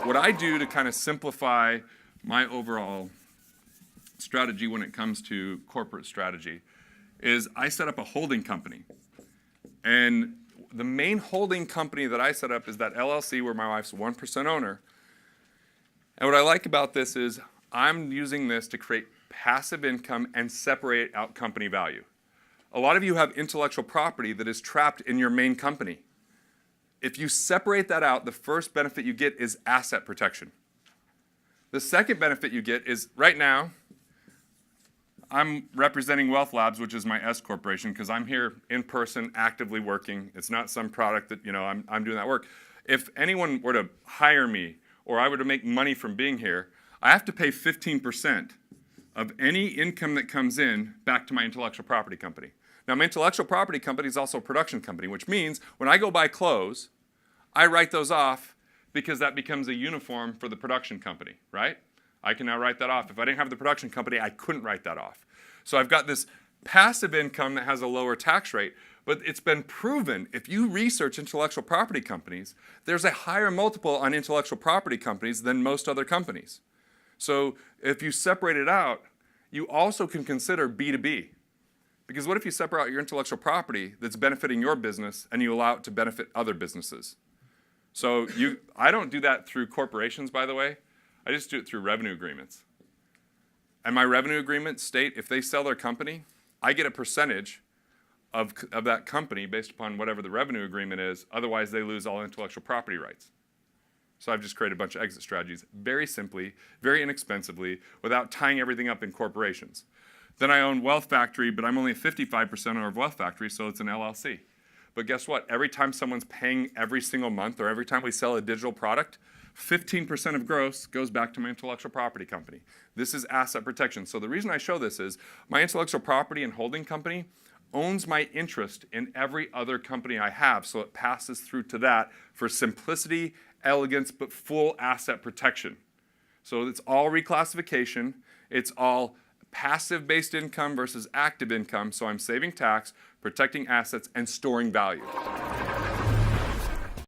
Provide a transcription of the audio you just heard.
what I do to kind of simplify my overall strategy when it comes to corporate strategy is I set up a holding company. And the main holding company that I set up is that LLC where my wife's 1% owner. And what I like about this is I'm using this to create passive income and separate out company value. A lot of you have intellectual property that is trapped in your main company. If you separate that out, the first benefit you get is asset protection. The second benefit you get is right now, I'm representing Wealth Labs, which is my S corporation, because I'm here in person, actively working. It's not some product that, I'm doing that work. If anyone were to hire me or I were to make money from being here, I have to pay 15% of any income that comes in back to my intellectual property company. Now, my intellectual property company is also a production company, which means when I go buy clothes, I write those off because that becomes a uniform for the production company, right? I can now write that off. If I didn't have the production company, I couldn't write that off. So I've got this passive income that has a lower tax rate, but it's been proven, if you research intellectual property companies, there's a higher multiple on intellectual property companies than most other companies. So if you separate it out, you also can consider B2B. Because what if you separate out your intellectual property that's benefiting your business and you allow it to benefit other businesses? So I don't do that through corporations, by the way. I just do it through revenue agreements. And my revenue agreements state if they sell their company, I get a percentage of that company based upon whatever the revenue agreement is. Otherwise, they lose all intellectual property rights. So I've just created a bunch of exit strategies very simply, very inexpensively, without tying everything up in corporations. Then I own Wealth Factory, but I'm only a 55% owner of Wealth Factory, so it's an LLC. But guess what? Every time someone's paying every single month or every time we sell a digital product, 15% of gross goes back to my intellectual property company. This is asset protection. So the reason I show this is my intellectual property and holding company owns my interest in every other company I have, so it passes through to that for simplicity, elegance, but full asset protection. So it's all reclassification. It's all passive-based income versus active income, so I'm saving tax, protecting assets, and storing value.